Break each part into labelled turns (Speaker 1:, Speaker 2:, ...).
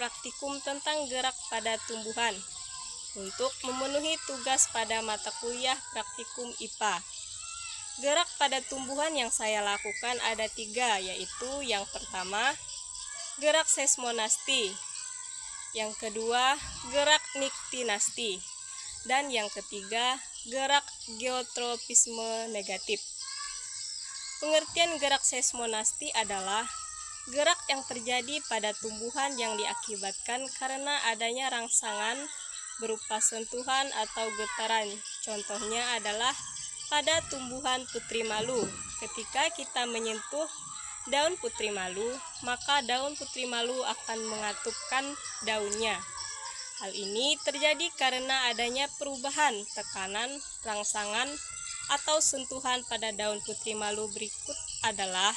Speaker 1: praktikum tentang gerak pada tumbuhan untuk memenuhi tugas pada mata kuliah praktikum IPA. Gerak pada tumbuhan yang saya lakukan ada 3, yaitu yang pertama, gerak seismonasti, yang kedua, gerak niktinasti, dan yang ketiga, gerak geotropisme negatif. Pengertian gerak seismonasti adalah gerak yang terjadi pada tumbuhan yang diakibatkan karena adanya rangsangan berupa sentuhan atau getaran. Contohnya adalah pada tumbuhan putri malu. Ketika kita menyentuh daun putri malu, maka daun putri malu akan mengatupkan daunnya. Hal ini terjadi karena adanya perubahan tekanan, rangsangan, atau sentuhan pada daun putri malu. Berikut adalah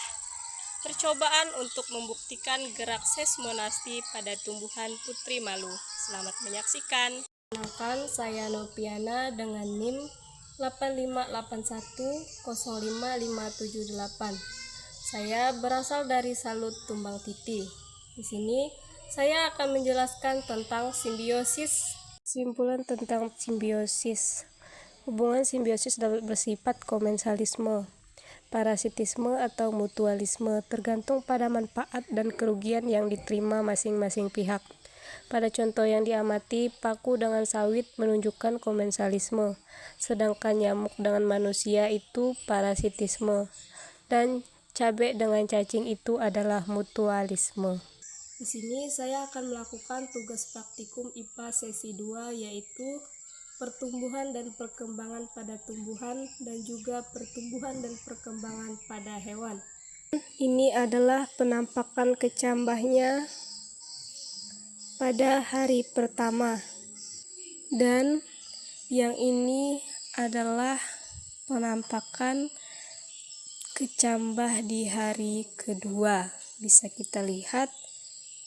Speaker 1: percobaan untuk membuktikan gerak seismonasti pada tumbuhan putri malu. Selamat menyaksikan. Perkenalkan, saya Nopiana dengan NIM 8581055578. Saya berasal dari Salut Tumbang Titi. Di sini saya akan menjelaskan tentang simbiosis. Kesimpulan tentang simbiosis. Hubungan simbiosis dapat bersifat komensalisme, parasitisme atau mutualisme, tergantung pada manfaat dan kerugian yang diterima masing-masing pihak. Pada contoh yang diamati, paku dengan sawit menunjukkan komensalisme, sedangkan nyamuk dengan manusia itu parasitisme, dan cabai dengan cacing itu adalah mutualisme. Di sini saya akan melakukan tugas praktikum IPA sesi 2, yaitu pertumbuhan dan perkembangan pada tumbuhan dan juga pertumbuhan dan perkembangan pada hewan. Ini adalah penampakan kecambahnya pada hari pertama, dan yang ini adalah penampakan kecambah di hari kedua. Bisa kita lihat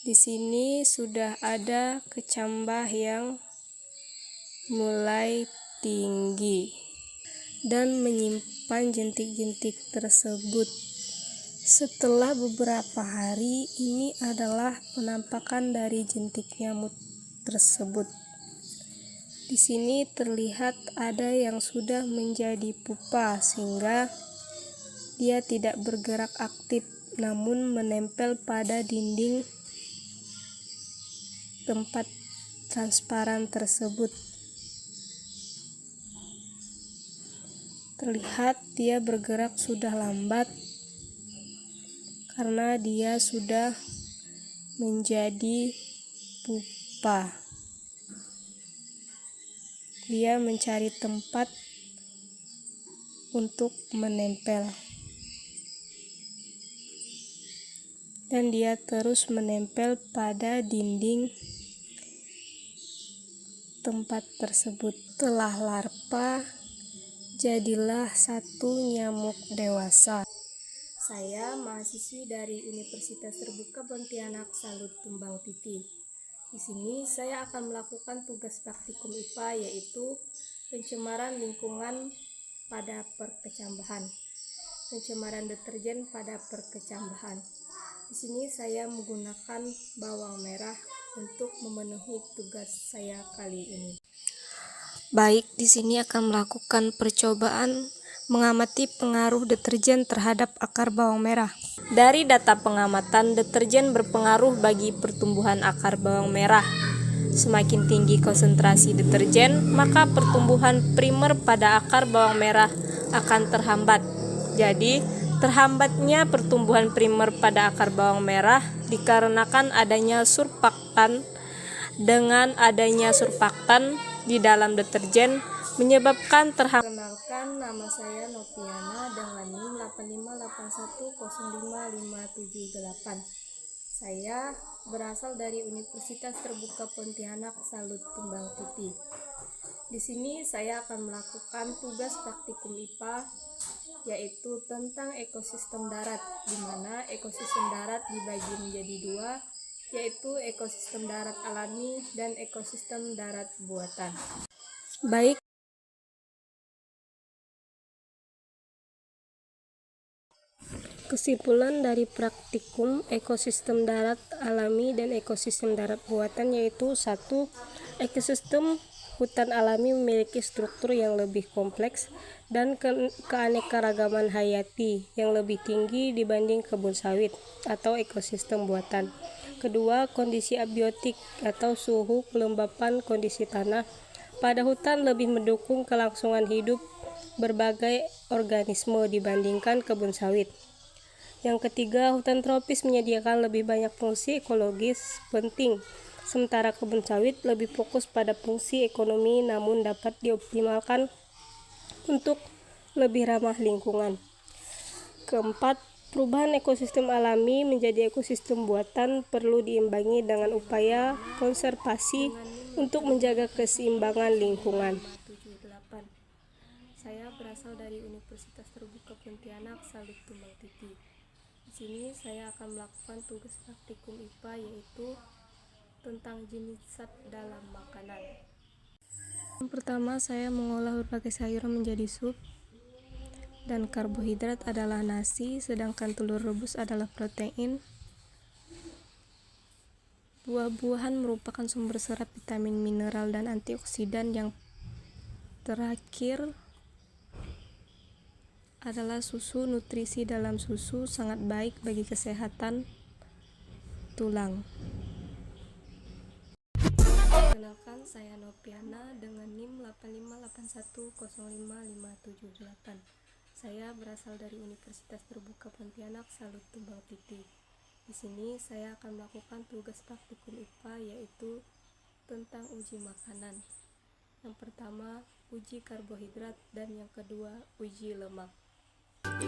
Speaker 1: di sini sudah ada kecambah yang mulai tinggi dan menyimpan jentik-jentik tersebut. Setelah beberapa hari, ini adalah penampakan dari jentik nyamuk tersebut. Di sini terlihat ada yang sudah menjadi pupa sehingga dia tidak bergerak aktif namun menempel pada dinding tempat transparan tersebut. Terlihat dia bergerak sudah lambat karena dia sudah menjadi pupa. Dia mencari tempat untuk menempel, dan dia terus menempel pada dinding tempat tersebut. Setelah larva, jadilah satu nyamuk dewasa. Saya mahasiswi dari Universitas Terbuka Pontianak Salut Tumbang Titi. Di sini saya akan melakukan tugas praktikum IPA, yaitu pencemaran lingkungan pada perkecambahan, pencemaran deterjen pada perkecambahan. Di sini saya menggunakan bawang merah untuk memenuhi tugas saya kali ini. Baik, di sini akan melakukan percobaan mengamati pengaruh deterjen terhadap akar bawang merah. Dari data pengamatan, deterjen berpengaruh bagi pertumbuhan akar bawang merah. Semakin tinggi konsentrasi deterjen, maka pertumbuhan primer pada akar bawang merah akan terhambat. Jadi, terhambatnya pertumbuhan primer pada akar bawang merah dikarenakan adanya surfaktan. Dengan adanya surfaktan di dalam deterjen menyebabkan terhambat. Perkenalkan, nama saya Nopiana dengan NIM 8581055578. Saya berasal dari Universitas Terbuka Pontianak Salut Tumbang Titi. Di sini saya akan melakukan tugas praktikum IPA, yaitu tentang ekosistem darat, di mana ekosistem darat dibagi menjadi 2, yaitu ekosistem darat alami dan ekosistem darat buatan. Baik. Kesimpulan dari praktikum ekosistem darat alami dan ekosistem darat buatan yaitu: 1. Ekosistem hutan alami memiliki struktur yang lebih kompleks dan keanekaragaman hayati yang lebih tinggi dibanding kebun sawit atau ekosistem buatan. Kedua, kondisi abiotik atau suhu kelembapan kondisi tanah pada hutan lebih mendukung kelangsungan hidup berbagai organisme dibandingkan kebun sawit. Yang ketiga, hutan tropis menyediakan lebih banyak fungsi ekologis penting, sementara kebun sawit lebih fokus pada fungsi ekonomi namun dapat dioptimalkan untuk lebih ramah lingkungan. Keempat, perubahan ekosistem alami menjadi ekosistem buatan perlu diimbangi dengan upaya konservasi untuk menjaga keseimbangan lingkungan. Saya berasal dari Universitas Terbuka Pontianak, Salut Tumbang Titi. Di sini saya akan melakukan tugas praktikum IPA yaitu tentang jenis zat dalam makanan. Yang pertama, saya mengolah berbagai sayuran menjadi sup, dan karbohidrat adalah nasi, sedangkan telur rebus adalah protein. Buah-buahan merupakan sumber serat, vitamin, mineral, dan antioksidan. Yang terakhir adalah susu. Nutrisi dalam susu sangat baik bagi kesehatan tulang. Perkenalkan, saya Nopiana dengan NIM 8581055578. Saya berasal dari Universitas Terbuka Pontianak, Salut Tumbang Titi. Di sini saya akan melakukan tugas praktikum IPA yaitu tentang uji makanan. Yang pertama, uji karbohidrat, dan yang kedua, uji lemak.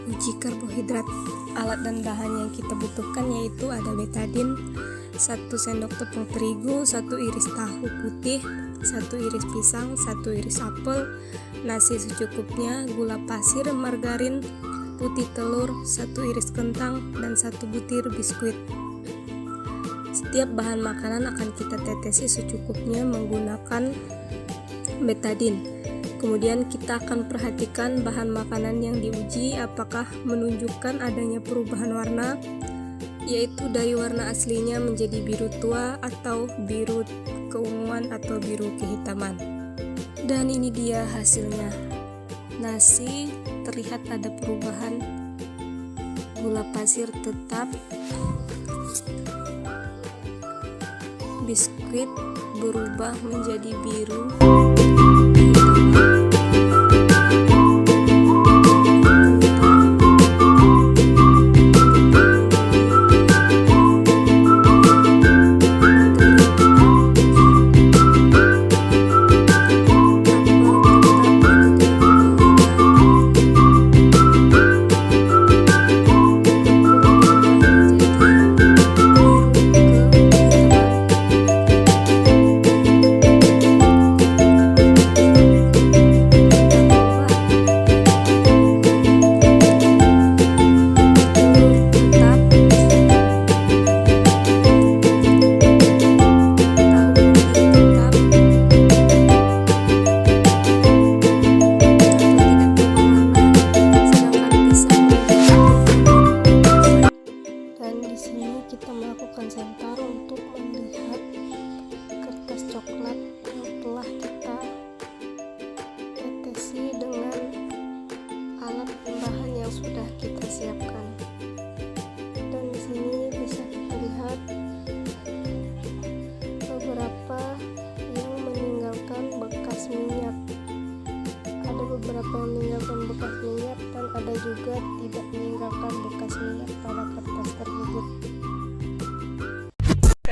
Speaker 1: Uji karbohidrat. Alat dan bahan yang kita butuhkan yaitu ada betadin, 1 sendok tepung terigu, 1 iris tahu putih, 1 iris pisang, 1 iris apel, nasi secukupnya, gula pasir, margarin, putih telur, 1 iris kentang, dan 1 butir biskuit. Setiap bahan makanan akan kita tetesi secukupnya menggunakan betadin. Kemudian kita akan perhatikan bahan makanan yang diuji apakah menunjukkan adanya perubahan warna, yaitu dari warna aslinya menjadi biru tua atau biru keunguan atau biru kehitaman. Dan ini dia hasilnya. Nasi terlihat ada perubahan, gula pasir tetap, biskuit berubah menjadi biru. Kita melakukan sentar untuk melihat kertas coklat yang telah kita tetesi dengan alat bahan yang sudah kita siapkan. Dan di sini bisa kita lihat beberapa yang meninggalkan bekas minyak. Ada beberapa yang meninggalkan bekas minyak dan ada juga tidak meninggalkan bekas minyak pada kertas tersebut.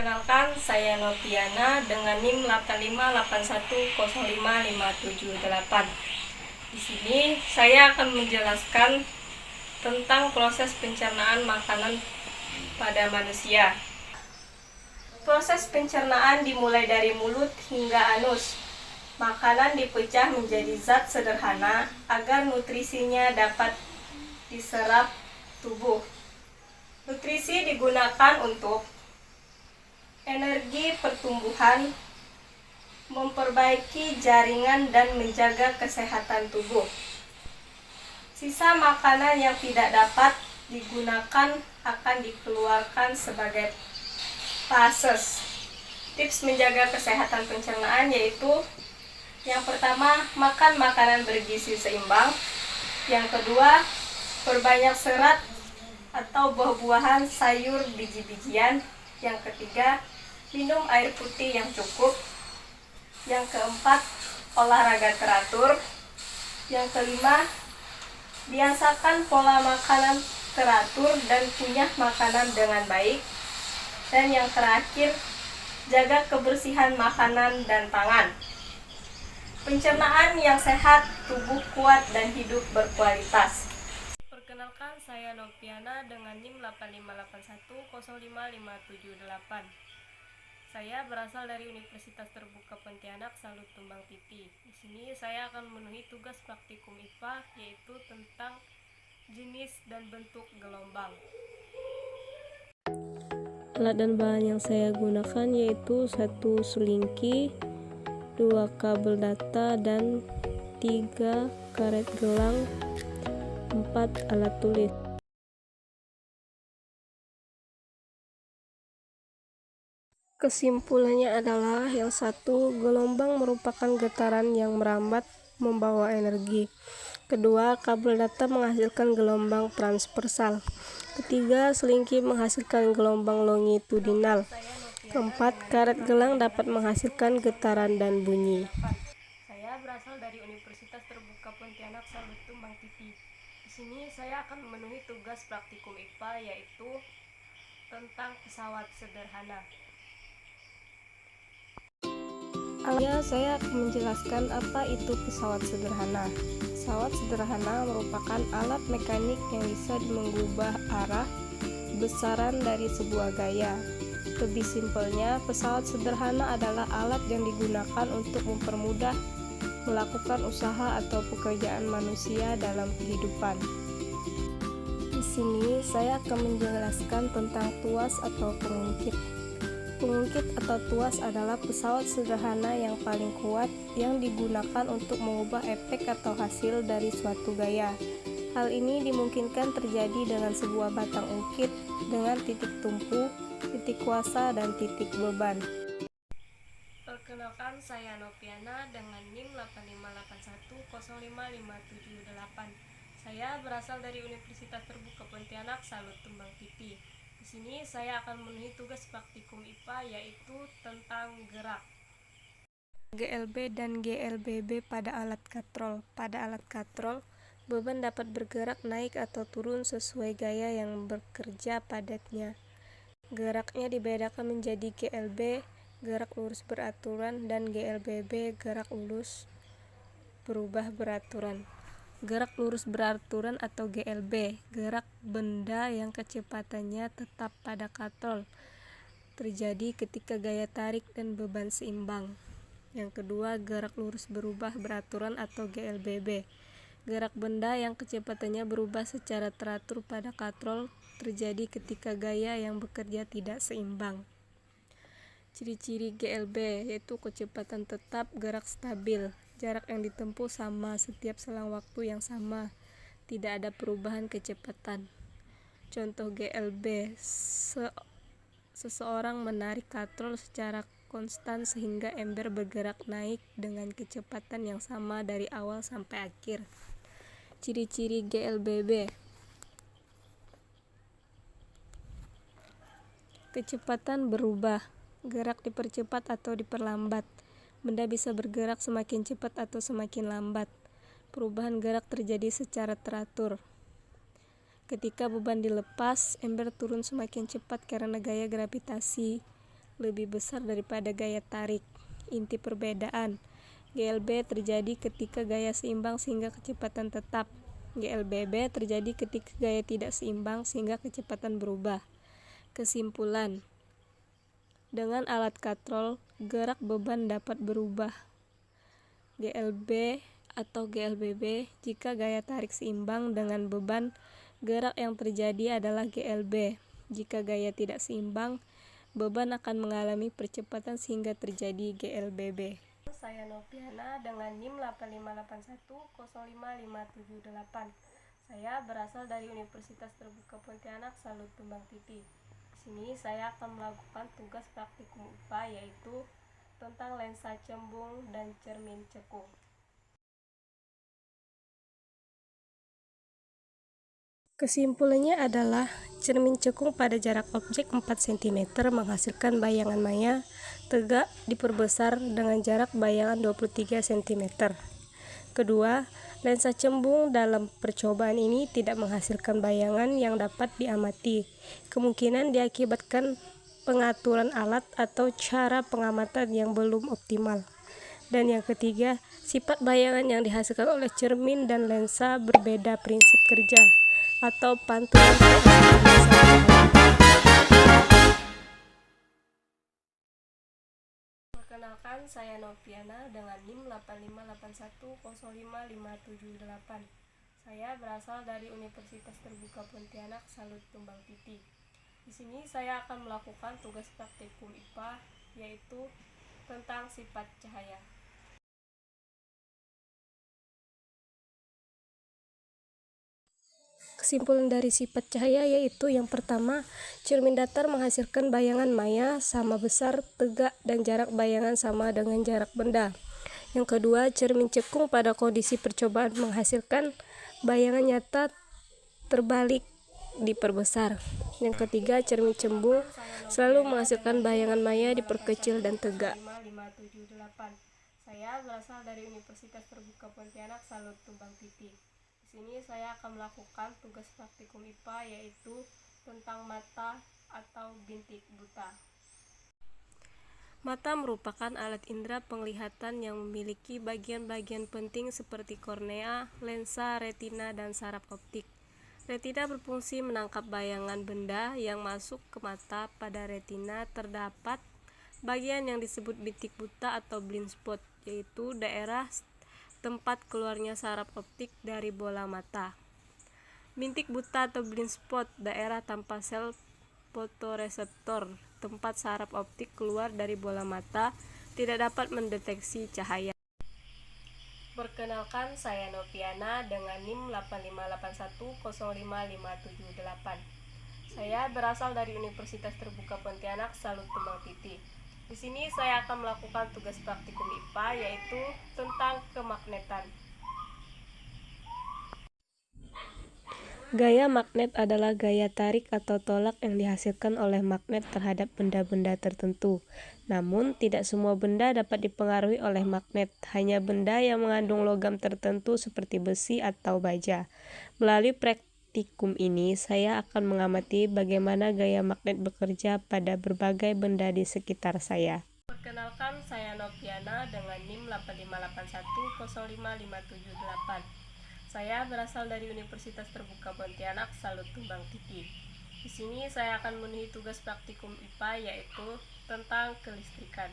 Speaker 1: Perkenalkan, saya Nopiana dengan NIM 8581055578. Di sini saya akan menjelaskan tentang proses pencernaan makanan pada manusia. Proses pencernaan dimulai dari mulut hingga anus. Makanan dipecah menjadi zat sederhana agar nutrisinya dapat diserap tubuh. Nutrisi digunakan untuk energi pertumbuhan, memperbaiki jaringan, dan menjaga kesehatan tubuh. Sisa makanan yang tidak dapat digunakan akan dikeluarkan sebagai fases. Tips menjaga kesehatan pencernaan yaitu yang pertama, makan makanan bergizi seimbang. Yang kedua, perbanyak serat atau buah-buahan, sayur, biji-bijian. Yang ketiga, minum air putih yang cukup. Yang keempat, olahraga teratur. Yang kelima, biasakan pola makanan teratur dan kunyah makanan dengan baik. Dan yang terakhir, jaga kebersihan makanan dan tangan. Pencernaan yang sehat, tubuh kuat, dan hidup berkualitas. Perkenalkan, saya Noviana dengan NIM 8581055578. Saya berasal dari Universitas Terbuka Pontianak, Salut Tumbang Titi. Di sini saya akan memenuhi tugas praktikum IPA, yaitu tentang jenis dan bentuk gelombang. Alat dan bahan yang saya gunakan yaitu 1 selingki, 2 kabel data, dan 3 karet gelang, 4 alat tulis. Kesimpulannya adalah yang satu, gelombang merupakan getaran yang merambat membawa energi. Kedua, kabel data menghasilkan gelombang transversal. Ketiga, selingki menghasilkan gelombang longitudinal. Keempat, karet gelang dapat menghasilkan getaran dan bunyi. Saya berasal dari Universitas Terbuka Pontianak, Salut Tumbang Titi. Di sini saya akan memenuhi tugas praktikum IPA yaitu tentang pesawat sederhana. Saya akan menjelaskan apa itu pesawat sederhana. Pesawat sederhana merupakan alat mekanik yang bisa mengubah arah besaran dari sebuah gaya. Lebih simpelnya, pesawat sederhana adalah alat yang digunakan untuk mempermudah melakukan usaha atau pekerjaan manusia dalam kehidupan. Di sini saya akan menjelaskan tentang tuas atau pengungkit. Pengungkit atau tuas adalah pesawat sederhana yang paling kuat yang digunakan untuk mengubah efek atau hasil dari suatu gaya. Hal ini dimungkinkan terjadi dengan sebuah batang ungkit dengan titik tumpu, titik kuasa, dan titik beban. Perkenalkan, saya Noviana dengan NIM 8581055578. Saya berasal dari Universitas Terbuka Pontianak, Salut Tumbang Titi. Di sini saya akan memenuhi tugas praktikum IPA yaitu tentang gerak. GLB dan GLBB pada alat katrol. Pada alat katrol, beban dapat bergerak naik atau turun sesuai gaya yang bekerja padanya. Geraknya dibedakan menjadi GLB, gerak lurus beraturan, dan GLBB, gerak lurus berubah beraturan. Gerak lurus beraturan atau GLB, gerak benda yang kecepatannya tetap pada katrol, terjadi ketika gaya tarik dan beban seimbang. Yang kedua, gerak lurus berubah beraturan atau GLBB, gerak benda yang kecepatannya berubah secara teratur pada katrol, terjadi ketika gaya yang bekerja tidak seimbang. Ciri-ciri GLB yaitu kecepatan tetap, gerak stabil, jarak yang ditempuh sama setiap selang waktu yang sama, tidak ada perubahan kecepatan. Contoh GLB, seseorang menarik katrol secara konstan sehingga ember bergerak naik dengan kecepatan yang sama dari awal sampai akhir. Ciri-ciri GLBB: kecepatan berubah, gerak dipercepat atau diperlambat. Benda bisa bergerak semakin cepat atau semakin lambat. Perubahan gerak terjadi secara teratur. Ketika beban dilepas, ember turun semakin cepat karena gaya gravitasi lebih besar daripada gaya tarik. Inti perbedaan: GLB terjadi ketika gaya seimbang sehingga kecepatan tetap. GLBB terjadi ketika gaya tidak seimbang sehingga kecepatan berubah. Kesimpulan: dengan alat katrol, gerak beban dapat berubah. GLB atau GLBB jika gaya tarik seimbang dengan beban, gerak yang terjadi adalah GLB. Jika gaya tidak seimbang, beban akan mengalami percepatan sehingga terjadi GLBB. Saya Noviana dengan NIM 8581055578. Saya berasal dari Universitas Terbuka Pontianak Salut Tumbang Titi. Di sini saya akan melakukan tugas praktikum IPA yaitu tentang lensa cembung dan cermin cekung. Kesimpulannya adalah cermin cekung pada jarak objek 4 cm menghasilkan bayangan maya tegak diperbesar dengan jarak bayangan 23 cm. Kedua, lensa cembung dalam percobaan ini tidak menghasilkan bayangan yang dapat diamati. Kemungkinan diakibatkan pengaturan alat atau cara pengamatan yang belum optimal. Dan yang ketiga, sifat bayangan yang dihasilkan oleh cermin dan lensa berbeda prinsip kerja atau pantulan Perkenalkan, saya Noviana dengan NIM 8581055578. Saya berasal dari Universitas Terbuka Pontianak Salut Tumbang Titi. Di sini saya akan melakukan tugas praktikum IPA yaitu tentang sifat cahaya. Kesimpulan dari sifat cahaya yaitu yang pertama, cermin datar menghasilkan bayangan maya sama besar, tegak, dan jarak bayangan sama dengan jarak benda. Yang kedua, cermin cekung pada kondisi percobaan menghasilkan bayangan nyata terbalik diperbesar. Yang ketiga, cermin cembung selalu menghasilkan bayangan maya diperkecil dan tegak. Saya berasal dari Universitas Terbuka Pontianak Salut Tumbang Titi. Di sini saya akan melakukan tugas praktikum IPA yaitu tentang mata atau bintik buta. Mata merupakan alat indera penglihatan yang memiliki bagian-bagian penting seperti kornea, lensa, retina, dan saraf optik. Retina berfungsi menangkap bayangan benda yang masuk ke mata. Pada retina terdapat bagian yang disebut bintik buta atau blind spot, yaitu daerah tempat keluarnya saraf optik dari bola mata. Bintik buta atau blind spot, daerah tanpa sel fotoreseptor, tempat saraf optik keluar dari bola mata, tidak dapat mendeteksi cahaya. Perkenalkan, saya Noviana dengan NIM 8581055578. Saya berasal dari Universitas Terbuka Pontianak Salut Tumbang Titi. Di sini saya akan melakukan tugas praktikum IPA yaitu tentang kemagnetan. Gaya magnet adalah gaya tarik atau tolak yang dihasilkan oleh magnet terhadap benda-benda tertentu. Namun, tidak semua benda dapat dipengaruhi oleh magnet, hanya benda yang mengandung logam tertentu seperti besi atau baja. Melalui praktikum ini, saya akan mengamati bagaimana gaya magnet bekerja pada berbagai benda di sekitar saya. Perkenalkan, saya Noviana dengan NIM 8581055578. Saya berasal dari Universitas Terbuka Pontianak Salut Tumbang Titi. Di sini saya akan memenuhi tugas praktikum IPA yaitu tentang kelistrikan.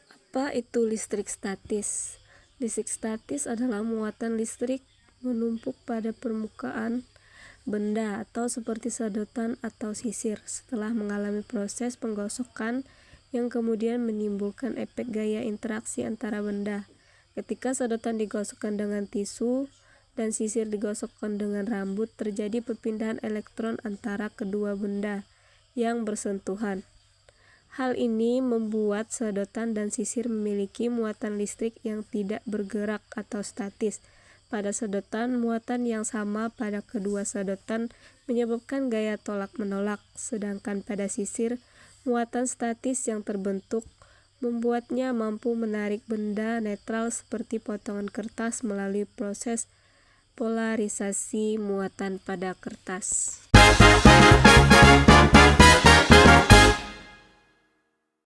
Speaker 1: Apa itu listrik statis? Listrik statis adalah muatan listrik menumpuk pada permukaan benda atau seperti sedotan atau sisir setelah mengalami proses penggosokan yang kemudian menimbulkan efek gaya interaksi antara benda. Ketika sedotan digosokkan dengan tisu dan sisir digosokkan dengan rambut, terjadi perpindahan elektron antara kedua benda yang bersentuhan. Hal ini membuat sedotan dan sisir memiliki muatan listrik yang tidak bergerak atau statis. Pada sedotan, muatan yang sama pada kedua sedotan menyebabkan gaya tolak-menolak, sedangkan pada sisir, muatan statis yang terbentuk membuatnya mampu menarik benda netral seperti potongan kertas melalui proses polarisasi muatan pada kertas.